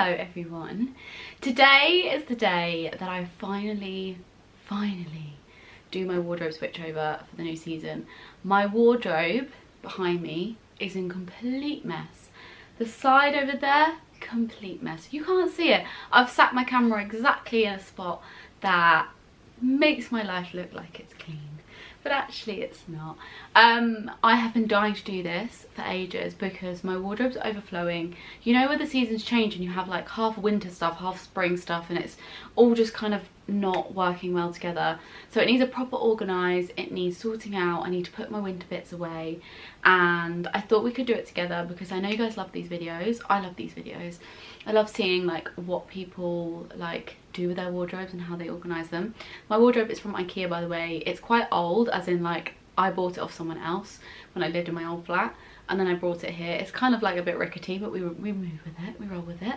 Hello everyone. Today is the day that I finally do my wardrobe switch over for the new season. My wardrobe behind me is in complete mess. The side over there, complete mess. You can't see it. I've sat my camera exactly in a spot that makes my life look like it's clean, but actually it's not. I have been dying to do this for ages because my wardrobe's overflowing. You know, where the seasons change and you have like half winter stuff, half spring stuff, and it's all just kind of not working well together. So it needs a proper organise, it needs sorting out. I need to put my winter bits away, and I thought we could do it together because I know you guys love these videos. I love these videos. I love seeing like what people like do with their wardrobes and how they organise them. My wardrobe is from IKEA, by the way. It's quite old, as in like I bought it off someone else when I lived in my old flat, and then I brought it here. It's kind of like a bit rickety, but we move with it, we roll with it.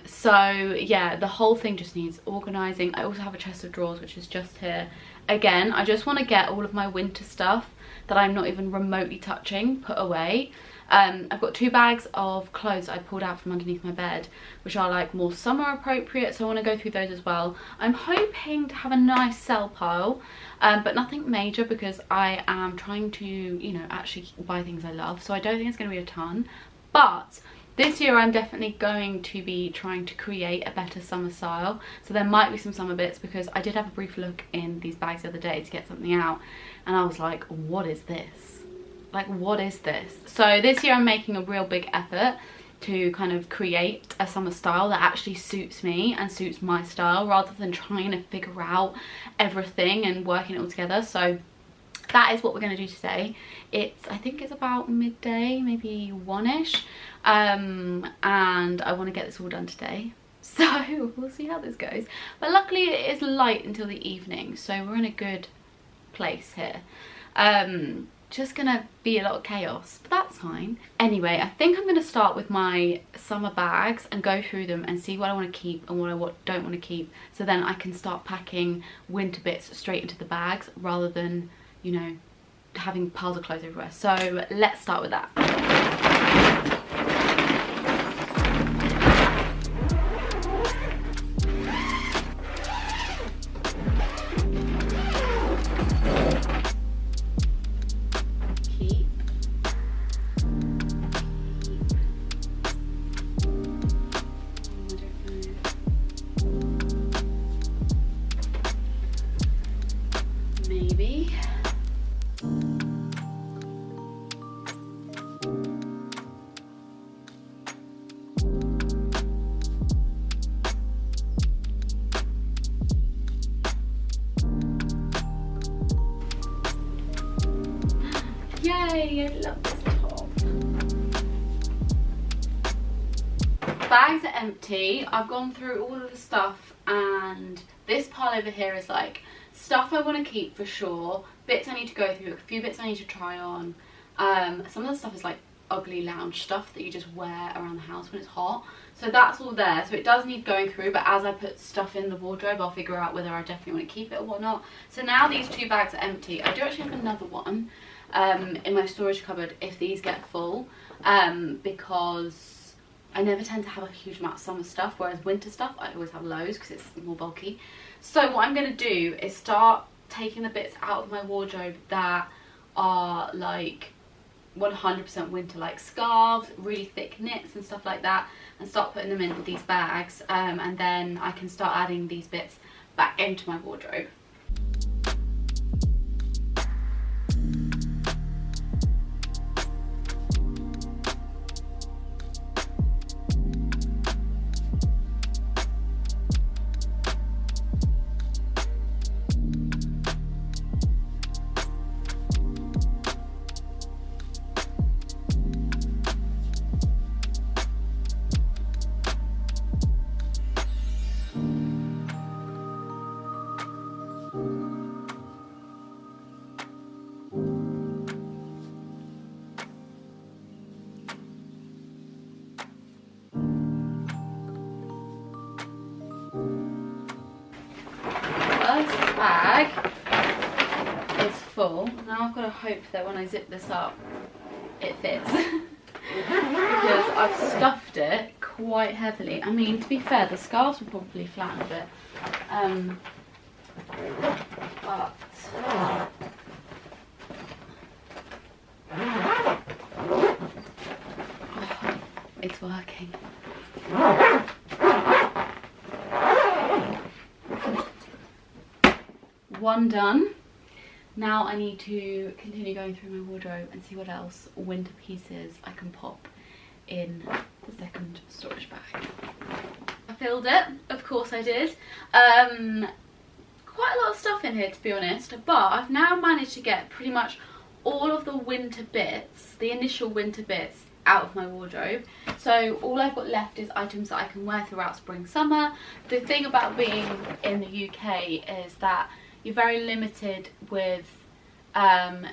So yeah, the whole thing just needs organising. I also have a chest of drawers which is just here. Again, I just want to get all of my winter stuff that I'm not even remotely touching put away. I've got 2 bags of clothes I pulled out from underneath my bed, which are like more summer appropriate, so I want to go through those as well. I'm hoping to have a nice sell pile, but nothing major because I am trying to, you know, actually buy things I love, so I don't think it's going to be a ton. But this year I'm definitely going to be trying to create a better summer style, so there might be some summer bits, because I did have a brief look in these bags the other day to get something out, and I was like, what is this? Like, what is this? So this year I'm making a real big effort to kind of create a summer style that actually suits me and suits my style, rather than trying to figure out everything and working it all together. So that is what we're going to do today. I think it's about midday, maybe 1ish, and I want to get this all done today. So we'll see how this goes. But luckily it is light until the evening, so we're in a good place here. Just gonna be a lot of chaos, but that's fine. Anyway, I think I'm gonna start with my summer bags and go through them and see what I want to keep and what I don't want to keep, so then I can start packing winter bits straight into the bags rather than, you know, having piles of clothes everywhere. So let's start with that. Yay, I love this top. Bags are empty. I've gone through all of the stuff, and this pile over here is like stuff I want to keep for sure, bits I need to go through, a few bits I need to try on. Some of the stuff is like ugly lounge stuff that you just wear around the house when it's hot, so that's all there. So it does need going through, but as I put stuff in the wardrobe I'll figure out whether I definitely want to keep it or whatnot. So now these 2 bags are empty. I do actually have another one in my storage cupboard if these get full, because I never tend to have a huge amount of summer stuff, whereas winter stuff I always have loads because it's more bulky. So what I'm going to do is start taking the bits out of my wardrobe that are like 100% winter, like scarves, really thick knits and stuff like that, and start putting them into these bags, and then I can start adding these bits back into my wardrobe. Bag is full. Now I've got to hope that when I zip this up it fits because I've stuffed it quite heavily. I mean, to be fair, the scarves will probably flatten a bit. But it's working. One done. Now I need to continue going through my wardrobe and see what else winter pieces I can pop in the second storage bag. I filled it, of course I did. Quite a lot of stuff in here, to be honest, but I've now managed to get pretty much all of the winter bits, the initial winter bits, out of my wardrobe. So all I've got left is items that I can wear throughout spring, summer. The thing about being in the UK is that you're very limited with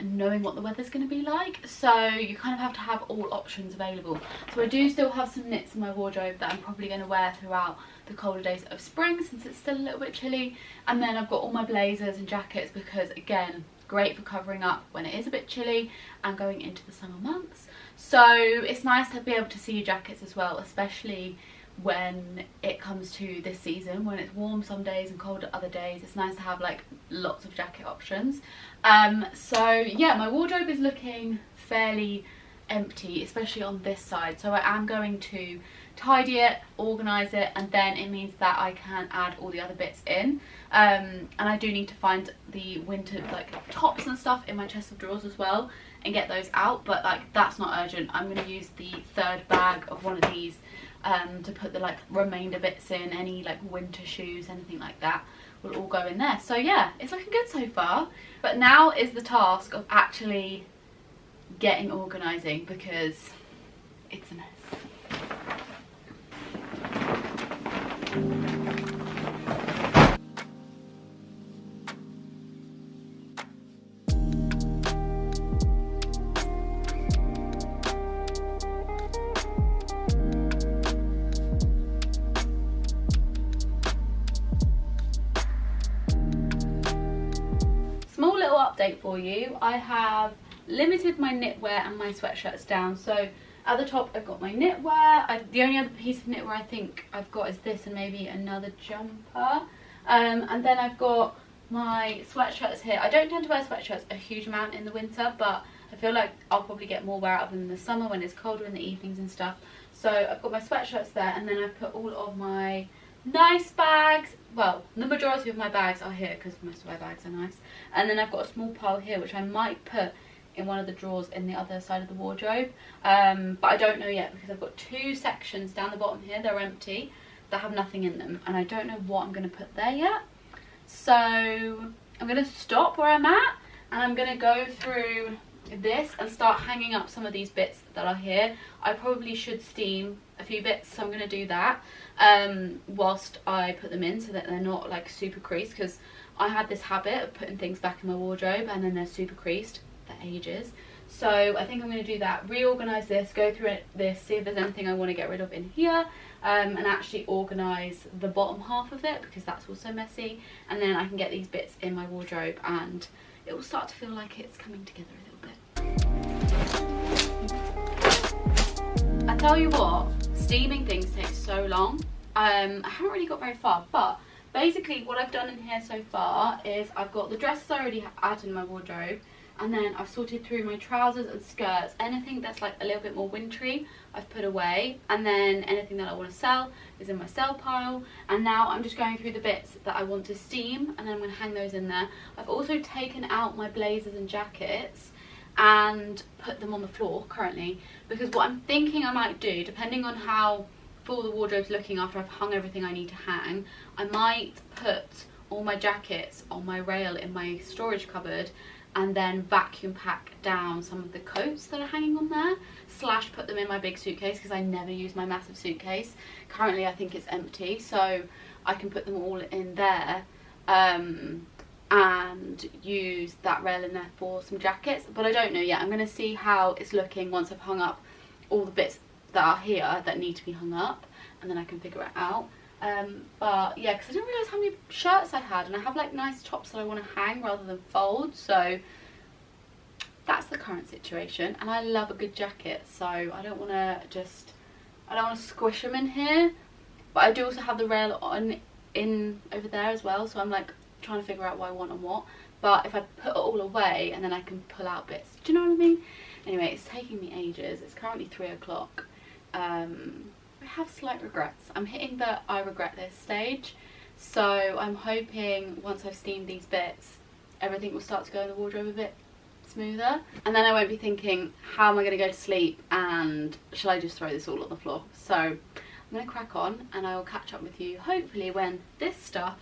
knowing what the weather's going to be like, so you kind of have to have all options available. So I do still have some knits in my wardrobe that I'm probably going to wear throughout the colder days of spring, since it's still a little bit chilly. And then I've got all my blazers and jackets, because again, great for covering up when it is a bit chilly and going into the summer months. So it's nice to be able to see your jackets as well, especially when it comes to this season, when it's warm some days and cold other days. It's nice to have like lots of jacket options. So yeah, my wardrobe is looking fairly empty, especially on this side, so I am going to tidy it, organize it, and then it means that I can add all the other bits in. And I do need to find the winter like tops and stuff in my chest of drawers as well and get those out, but like that's not urgent. I'm going to use the third bag of one of these to put the like remainder bits in. Any like winter shoes, anything like that will all go in there. So yeah, it's looking good so far, but now is the task of actually getting organising, because it's a mess. Small little update for you. I have limited my knitwear and my sweatshirts down. So at the top I've got my knitwear. The only other piece of knitwear I think I've got is this and maybe another jumper. And then I've got my sweatshirts here. I don't tend to wear sweatshirts a huge amount in the winter, but I feel like I'll probably get more wear out of them in the summer when it's colder in the evenings and stuff. So I've got my sweatshirts there, and then I've put all of my nice bags. Well, the majority of my bags are here because most of my bags are nice. And then I've got a small pile here which I might put in one of the drawers in the other side of the wardrobe, but I don't know yet, because I've got two sections down the bottom here, they're empty, that have nothing in them, and I don't know what I'm going to put there yet. So I'm going to stop where I'm at, and I'm going to go through this and start hanging up some of these bits that are here. I probably should steam a few bits, so I'm going to do that whilst I put them in, so that they're not like super creased, because I had this habit of putting things back in my wardrobe and then they're super creased for ages. So I think I'm going to do that, reorganise this, go through this, see if there's anything I want to get rid of in here, and actually organise the bottom half of it, because that's also messy, and then I can get these bits in my wardrobe and it will start to feel like it's coming together a little bit. I tell you what, steaming things takes so long. I haven't really got very far, but basically what I've done in here so far is I've got the dresses I already added in my wardrobe, and then I've sorted through my trousers and skirts. Anything that's like a little bit more wintry I've put away, and then anything that I want to sell is in my sell pile. And now I'm just going through the bits that I want to steam, and then I'm going to hang those in there. I've also taken out my blazers and jackets and put them on the floor currently, because what I'm thinking I might do, depending on how full the wardrobe's looking after I've hung everything I need to hang, I might put all my jackets on my rail in my storage cupboard, and then vacuum pack down some of the coats that are hanging on there, slash put them in my big suitcase, because I never use my massive suitcase. Currently I think it's empty, so I can put them all in there and use that rail in there for some jackets. But I don't know yet. I'm going to see how it's looking once I've hung up all the bits that are here that need to be hung up, and then I can figure it out. But yeah, because I didn't realise how many shirts I had, and I have like nice tops that I want to hang rather than fold, so that's the current situation. And I love a good jacket, so I don't want to just I don't want to squish them in here, but I do also have the rail on in over there as well, so I'm like trying to figure out what I want and what. But if I put it all away and then I can pull out bits, do you know what I mean? Anyway, it's taking me ages. It's currently 3 o'clock. I have slight regrets. I'm hitting the I regret this stage, so I'm hoping once I've steamed these bits, everything will start to go in the wardrobe a bit smoother, and then I won't be thinking, how am I going to go to sleep and shall I just throw this all on the floor? So I'm going to crack on and I will catch up with you hopefully when this stuff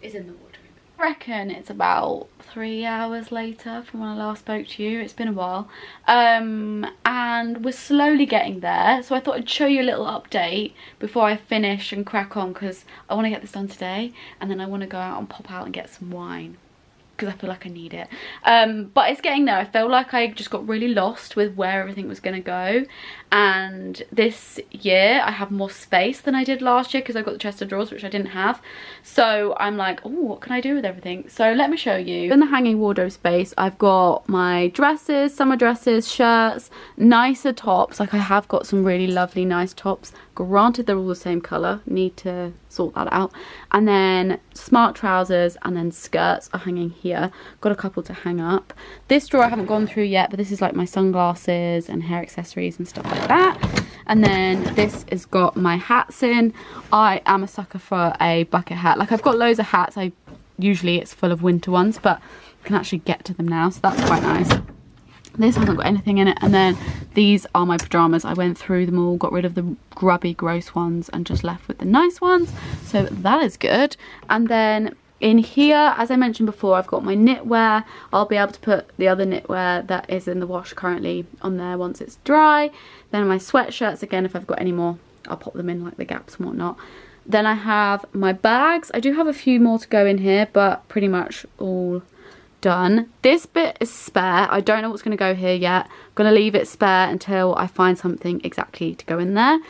is in the wardrobe. I reckon it's about 3 hours later from when I last spoke to you. It's been a while, and we're slowly getting there, so I thought I'd show you a little update before I finish and crack on, because I want to get this done today and then I want to go out and pop out and get some wine, because I feel like I need it. But it's getting there. I feel like I just got really lost with where everything was going to go, and this year I have more space than I did last year because I've got the chest of drawers, which I didn't have. So I'm like, oh, what can I do with everything? So let me show you. In the hanging wardrobe space, I've got my dresses, summer dresses, shirts, nicer tops. Like I have got some really lovely nice tops. Granted, they're all the same colour, need to sort that out. And then smart trousers and then skirts are hanging here. Got a couple to hang up. This drawer I haven't gone through yet, but this is like my sunglasses and hair accessories and stuff like that. And then this has got my hats in. I am a sucker for a bucket hat. Like I've got loads of hats. Usually it's full of winter ones, but I can actually get to them now, so that's quite nice. This hasn't got anything in it. And then these are my pyjamas. I went through them all, got rid of the grubby, gross ones and just left with the nice ones. So that is good. And then in here, as I mentioned before, I've got my knitwear. I'll be able to put the other knitwear that is in the wash currently on there once it's dry. Then my sweatshirts, again, if I've got any more, I'll pop them in like the gaps and whatnot. Then I have my bags. I do have a few more to go in here, but pretty much all done. This bit is spare. I don't know what's going to go here yet. I'm going to leave it spare until I find something exactly to go in there.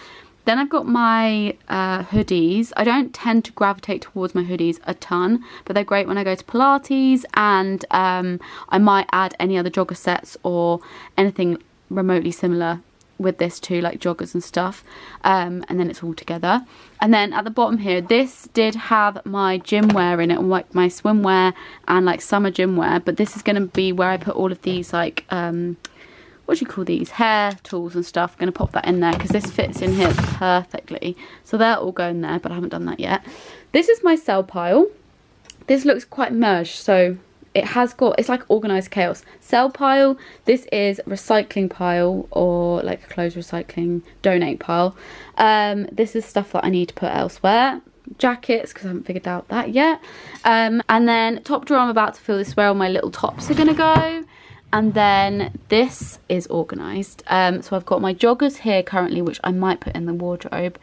Then I've got my hoodies. I don't tend to gravitate towards my hoodies a ton, but they're great when I go to Pilates, and I might add any other jogger sets or anything remotely similar with this too, like joggers and stuff, and then it's all together. And then at the bottom here, this did have my gym wear in it, like my swimwear and like summer gym wear, but this is going to be where I put all of these like what do you call these, hair tools and stuff. I'm going to pop that in there because this fits in here perfectly, so they're all going there, but I haven't done that yet. This is my sell pile. This looks quite merged, so it has got, it's like organised chaos. Sell pile, this is recycling pile, or like a clothes recycling donate pile. This is stuff that I need to put elsewhere. Jackets, because I haven't figured out that yet. And then top drawer, I'm about to fill this where all my little tops are going to go. And then this is organised. So I've got my joggers here currently, which I might put in the wardrobe,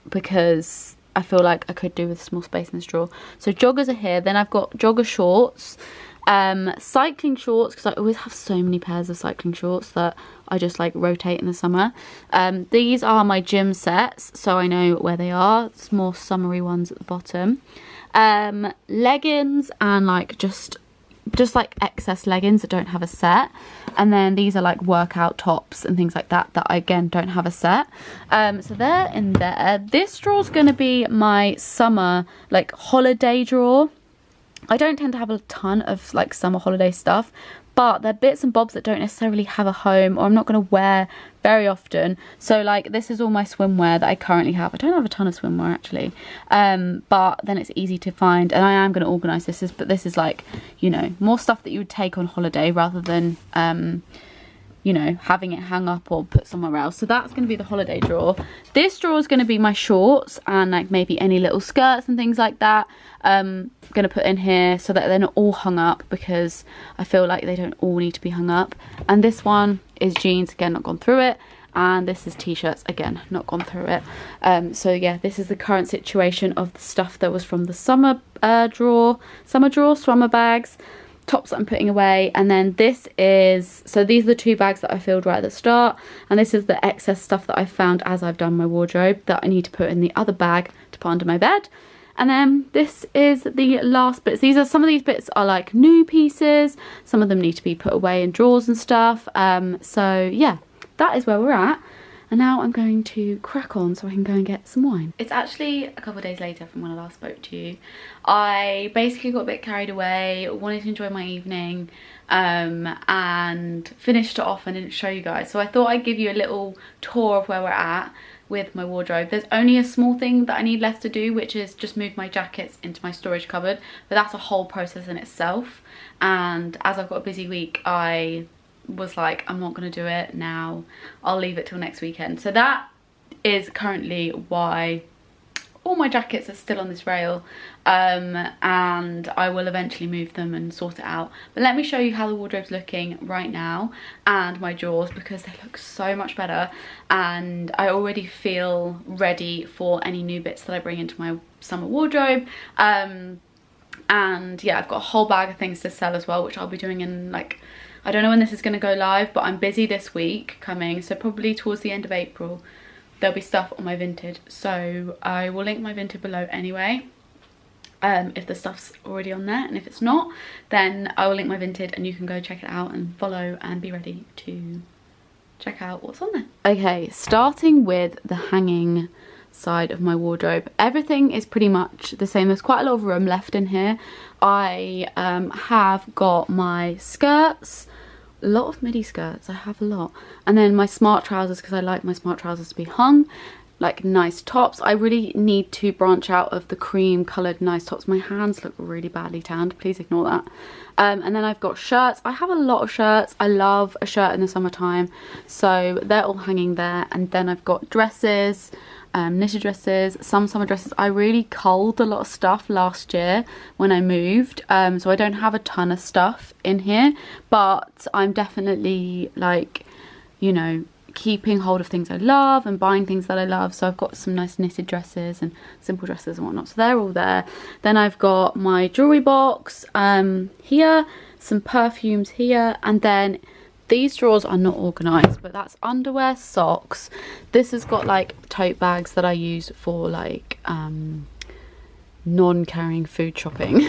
because I feel like I could do with small space in this drawer. So joggers are here. Then I've got jogger shorts, cycling shorts, because I always have so many pairs of cycling shorts that I just like rotate in the summer. These are my gym sets, so I know where they are. It's more summery ones at the bottom. Leggings and like just like excess leggings that don't have a set. And then these are like workout tops and things like that I again don't have a set. So they're in there. This drawer's going to be my summer like holiday drawer. I don't tend to have a ton of like summer holiday stuff, but they're bits and bobs that don't necessarily have a home, or I'm not going to wear very often. So like this is all my swimwear that I currently have. I don't have a ton of swimwear actually, but then it's easy to find, and I am going to organise this. But this is like, you know, more stuff that you would take on holiday rather than you know, having it hang up or put somewhere else. So that's going to be the holiday drawer. This drawer is going to be my shorts and like maybe any little skirts and things like that. I'm going to put in here so that they're not all hung up, because I feel like they don't all need to be hung up. And this one is jeans, again, not gone through it. And this is t-shirts, again, not gone through it. So yeah, this is the current situation of the stuff that was from the summer drawer, summer bags. Tops that I'm putting away. And then this is, so these are the 2 bags that I filled right at the start, and this is the excess stuff that I found as I've done my wardrobe that I need to put in the other bag to put under my bed. And then this is the last bits. These are, some of these bits are like new pieces, some of them need to be put away in drawers and stuff. So yeah, that is where we're at. And now I'm going to crack on so I can go and get some wine. It's actually a couple of days later from when I last spoke to you. I basically got a bit carried away, wanted to enjoy my evening, and finished it off and didn't show you guys. So I thought I'd give you a little tour of where we're at with my wardrobe. There's only a small thing that I need left to do, which is just move my jackets into my storage cupboard, but that's a whole process in itself. And as I've got a busy week, I was like, I'm not going to do it now, I'll leave it till next weekend. So that is currently why all my jackets are still on this rail, and I will eventually move them and sort it out. But let me show you how the wardrobe's looking right now, and my drawers, because they look so much better, and I already feel ready for any new bits that I bring into my summer wardrobe. And yeah, I've got a whole bag of things to sell as well, which I'll be doing in, like, I don't know when this is going to go live, but I'm busy this week coming, so probably towards the end of April there'll be stuff on my Vinted. So I will link my Vinted below anyway, if the stuff's already on there, and if it's not, then I will link my Vinted and you can go check it out and follow and be ready to check out what's on there. Okay, starting with the hanging side of my wardrobe, everything is pretty much the same. There's quite a lot of room left in here. I have got my skirts, a lot of midi skirts, I have a lot, and then my smart trousers, because I like my smart trousers to be hung, like nice tops. I really need to branch out of the cream coloured nice tops. My hands look really badly tanned, please ignore that. And then I've got shirts. I have a lot of shirts. I love a shirt in the summertime, so they're all hanging there. And then I've got dresses, knitted dresses, some summer dresses. I really culled a lot of stuff last year when I moved, so I don't have a ton of stuff in here, but I'm definitely, like, you know, keeping hold of things I love and buying things that I love. So I've got some nice knitted dresses and simple dresses and whatnot, so they're all there. Then I've got my jewelry box here, some perfumes here, and then these drawers are not organised, but that's underwear, socks. This has got like tote bags that I use for like non-carrying food shopping.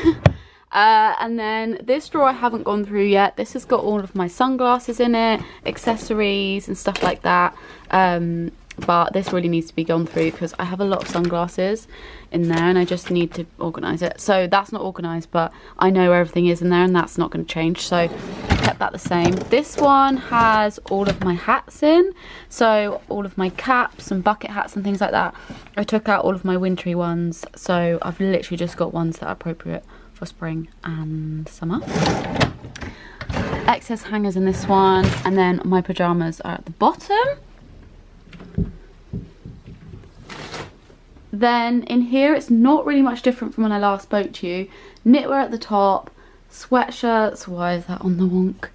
And then this drawer I haven't gone through yet. This has got all of my sunglasses in it, accessories and stuff like that. But this really needs to be gone through because I have a lot of sunglasses in there and I just need to organise it. So that's not organised, but I know where everything is in there and that's not going to change, so I kept that the same. This one has all of my hats in, so all of my caps and bucket hats and things like that. I took out all of my wintry ones, so I've literally just got ones that are appropriate for spring and summer. Excess hangers in this one, and then my pyjamas are at the bottom. Then in here it's not really much different from when I last spoke to you. Knitwear at the top, sweatshirts, why is that on the wonk?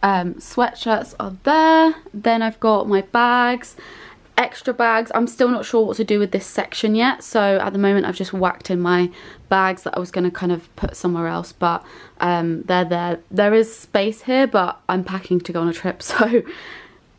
Sweatshirts are there. Then I've got my bags, extra bags. I'm still not sure what to do with this section yet, so at the moment I've just whacked in my bags that I was going to kind of put somewhere else, but they're there. There is space here, but I'm packing to go on a trip, so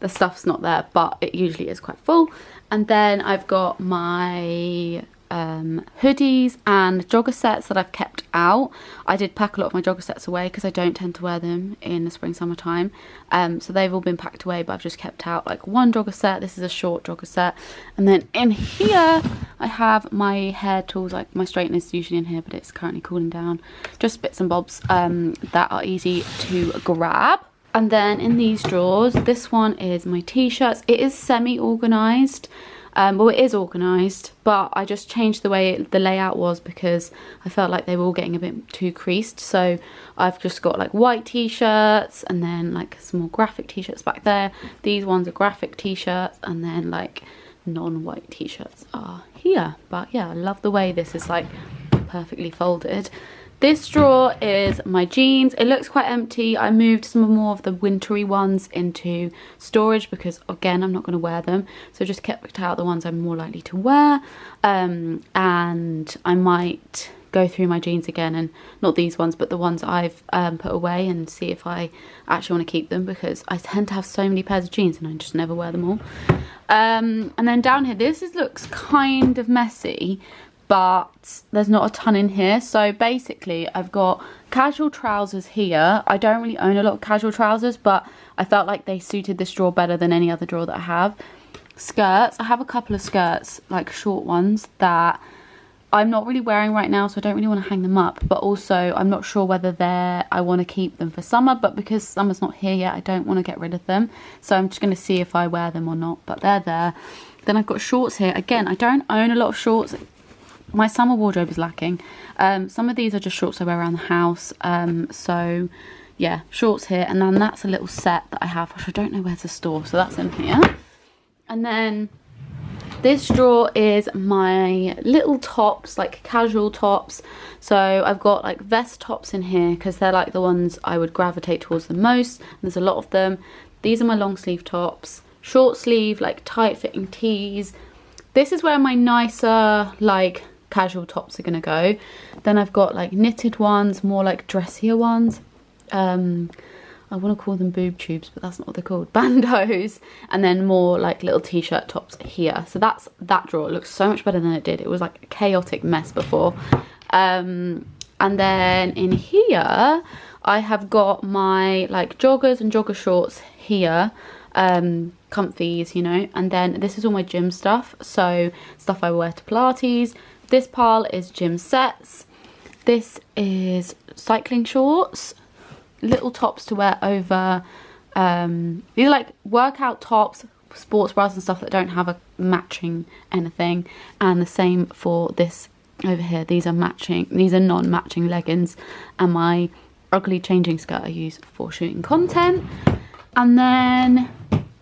the stuff's not there, but it usually is quite full. And then I've got my hoodies and jogger sets that I've kept out. I did pack a lot of my jogger sets away because I don't tend to wear them in the spring summertime, so they've all been packed away, but I've just kept out like one jogger set. This is a short jogger set. And then in here I have my hair tools, like my straightener is usually in here, but it's currently cooling down. Just bits and bobs that are easy to grab. And then in these drawers, this one is my t-shirts. It is semi-organised. Well, it is organised, but I just changed the way the layout was because I felt like they were all getting a bit too creased. So I've just got like white t-shirts and then like some more graphic t-shirts back there. These ones are graphic t-shirts, and then like non-white t-shirts are here. But yeah, I love the way this is like perfectly folded. This drawer is my jeans. It looks quite empty. I moved some more of the wintry ones into storage because, again, I'm not going to wear them. So just kept out the ones I'm more likely to wear. And I might go through my jeans again, and not these ones, but the ones I've put away, and see if I actually want to keep them, because I tend to have so many pairs of jeans and I just never wear them all. And then down here, this looks kind of messy, but there's not a ton in here. So basically I've got casual trousers here. I don't really own a lot of casual trousers, but I felt like they suited this drawer better than any other drawer that I have. skirts. I have a couple of skirts, like short ones, that I'm not really wearing right now, so I don't really want to hang them up, but also I'm not sure whether I want to keep them for summer, but because summer's not here yet, I don't want to get rid of them, so I'm just going to see if I wear them or not, but they're there. Then I've got shorts here. Again, I don't own a lot of shorts. My summer wardrobe is lacking. Some of these are just shorts I wear around the house, so yeah, shorts here, and then that's a little set that I have, which I don't know where to store, so that's in here. And then this drawer is my little tops, like casual tops. So I've got like vest tops in here because they're like the ones I would gravitate towards the most. There's a lot of them. These are my long sleeve tops, short sleeve, like tight fitting tees. This is where my nicer, like casual tops are gonna go. Then I've got like knitted ones, more like dressier ones. I want to call them boob tubes, but that's not what they're called. Bandos. And then more like little t-shirt tops here. So that's that drawer. It looks so much better than it did. It was like a chaotic mess before. And then in here, I have got my like joggers and jogger shorts here. Comfies, you know. And then this is all my gym stuff. So stuff I wear to Pilates. This pile is gym sets. This is cycling shorts. Little tops to wear over, these are like workout tops, sports bras and stuff that don't have a matching anything, and the same for this over here. These are non-matching leggings, and my ugly changing skirt I use for shooting content. And then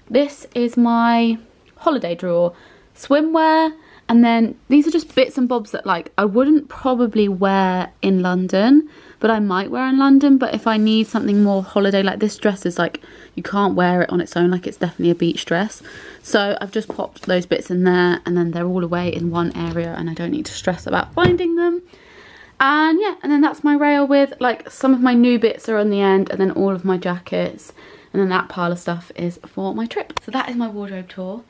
this is my holiday drawer, swimwear, and then these are just bits and bobs that like I wouldn't probably wear in London, but I might wear in London. But if I need something more holiday, like this dress is like, you can't wear it on its own, like it's definitely a beach dress. So I've just popped those bits in there, and then they're all away in one area, and I don't need to stress about finding them. And yeah, and then that's my rail with like some of my new bits are on the end, and then all of my jackets, and then that pile of stuff is for my trip. So that is my wardrobe tour.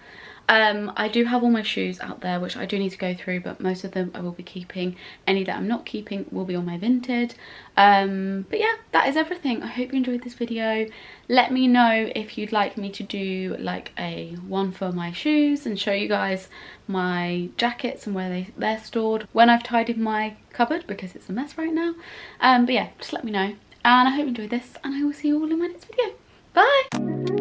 I do have all my shoes out there, which I do need to go through, but most of them I will be keeping. Any that I'm not keeping will be on my Vinted. But yeah, that is everything. I hope you enjoyed this video. Let me know if you'd like me to do like a one for my shoes and show you guys my jackets and where they're stored when I've tidied my cupboard, because it's a mess right now. But yeah, just let me know. And I hope you enjoyed this, and I will see you all in my next video. Bye!